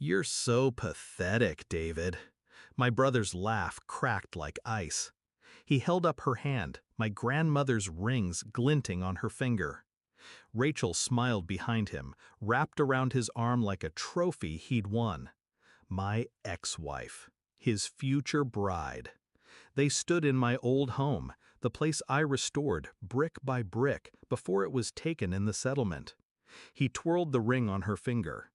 You're so pathetic, David. My brother's laugh cracked like ice. He held up her hand, my grandmother's rings glinting on her finger. Rachel smiled behind him, wrapped around his arm like a trophy he'd won. My ex-wife, his future bride. They stood in my old home, the place I restored brick by brick before it was taken in the settlement. He twirled the ring on her finger.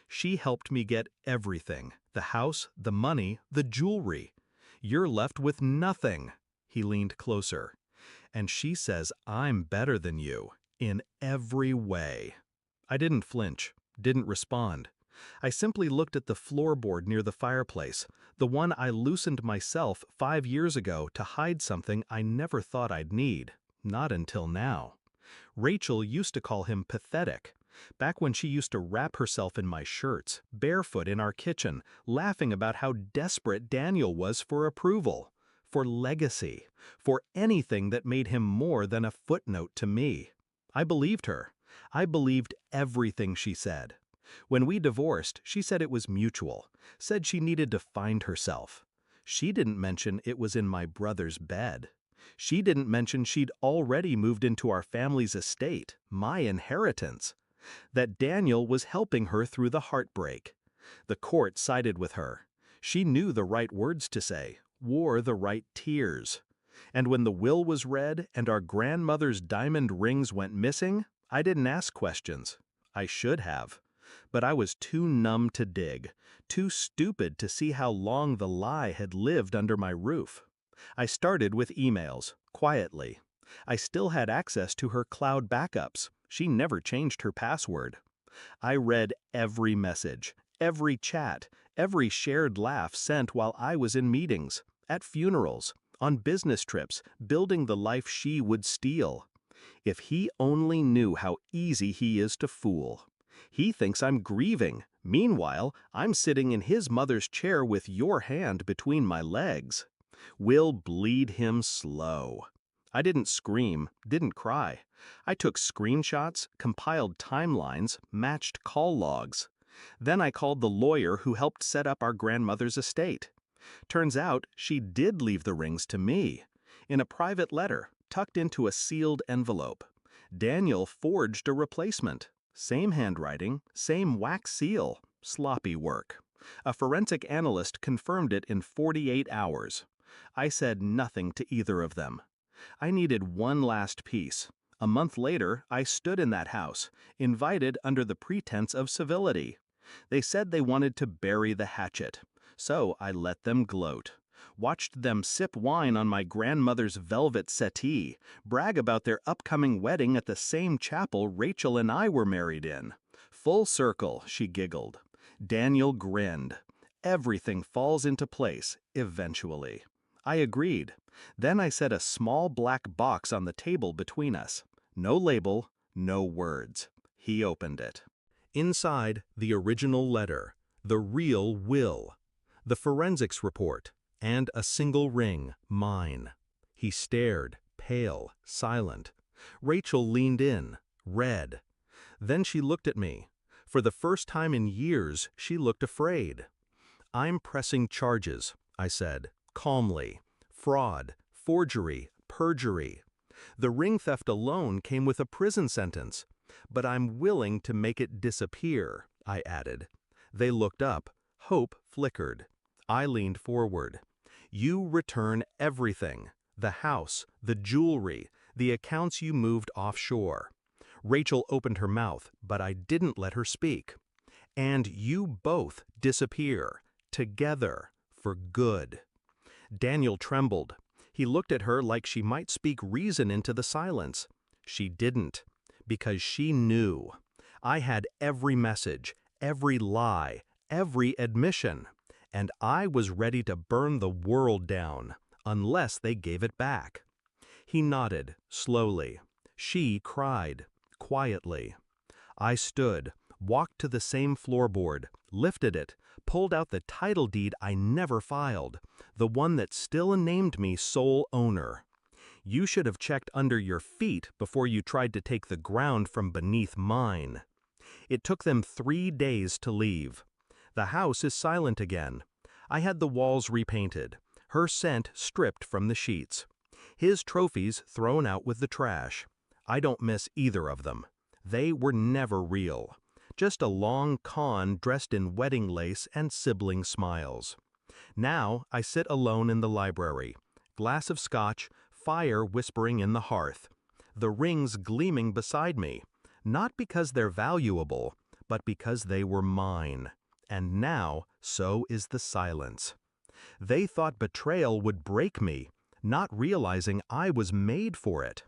She helped me get everything, the house, the money, the jewelry. You're left with nothing. He leaned closer. And she says I'm better than you, in every way. I didn't flinch, didn't respond. I simply looked at the floorboard near the fireplace, the one I loosened myself 5 years ago to hide something I never thought I'd need, not until now. Rachel used to call him pathetic, back when she used to wrap herself in my shirts, barefoot in our kitchen, laughing about how desperate Daniel was for approval, for legacy, for anything that made him more than a footnote to me. I believed her. I believed everything she said. When we divorced, she said it was mutual, said she needed to find herself. She didn't mention it was in my brother's bed. She didn't mention she'd already moved into our family's estate, my inheritance. That Daniel was helping her through the heartbreak. The court sided with her. She knew the right words to say, wore the right tears. And when the will was read and our grandmother's diamond rings went missing, I didn't ask questions. I should have. But I was too numb to dig, too stupid to see how long the lie had lived under my roof. I started with emails, quietly. I still had access to her cloud backups. She never changed her password. I read every message, every chat, every shared laugh sent while I was in meetings, at funerals, on business trips, building the life she would steal. If he only knew how easy he is to fool. He thinks I'm grieving. Meanwhile, I'm sitting in his mother's chair with your hand between my legs. We'll bleed him slow. I didn't scream, didn't cry. I took screenshots, compiled timelines, matched call logs. Then I called the lawyer who helped set up our grandmother's estate. Turns out she did leave the rings to me, in a private letter, tucked into a sealed envelope. Daniel forged a replacement. Same handwriting, same wax seal, sloppy work. A forensic analyst confirmed it in 48 hours. I said nothing to either of them. I needed one last piece. A month later, I stood in that house, invited under the pretense of civility. They said they wanted to bury the hatchet, so I let them gloat. Watched them sip wine on my grandmother's velvet settee, brag about their upcoming wedding at the same chapel Rachel and I were married in. Full circle, she giggled. Daniel grinned. Everything falls into place, eventually. I agreed. Then I set a small black box on the table between us. No label, no words. He opened it. Inside, the original letter, the real will, the forensics report, and a single ring, mine. He stared, pale, silent. Rachel leaned in, red. Then she looked at me. For the first time in years, she looked afraid. I'm pressing charges, I said, calmly. Fraud, forgery, perjury. The ring theft alone came with a prison sentence. But I'm willing to make it disappear, I added. They looked up. Hope flickered. I leaned forward. You return everything. The house, the jewelry, the accounts you moved offshore. Rachel opened her mouth, but I didn't let her speak. And you both disappear. Together. For good. Daniel trembled. He looked at her like she might speak reason into the silence. She didn't. Because she knew. I had every message, every lie, every admission. And I was ready to burn the world down, unless they gave it back. He nodded, slowly. She cried, quietly. I stood, walked to the same floorboard, lifted it, pulled out the title deed I never filed, the one that still named me sole owner. You should have checked under your feet before you tried to take the ground from beneath mine. It took them 3 days to leave. The house is silent again. I had the walls repainted, her scent stripped from the sheets. His trophies thrown out with the trash. I don't miss either of them. They were never real. Just a long con dressed in wedding lace and sibling smiles. Now I sit alone in the library. Glass of scotch, fire whispering in the hearth. The rings gleaming beside me. Not because they're valuable, but because they were mine. And now, so is the silence. They thought betrayal would break me, not realizing I was made for it.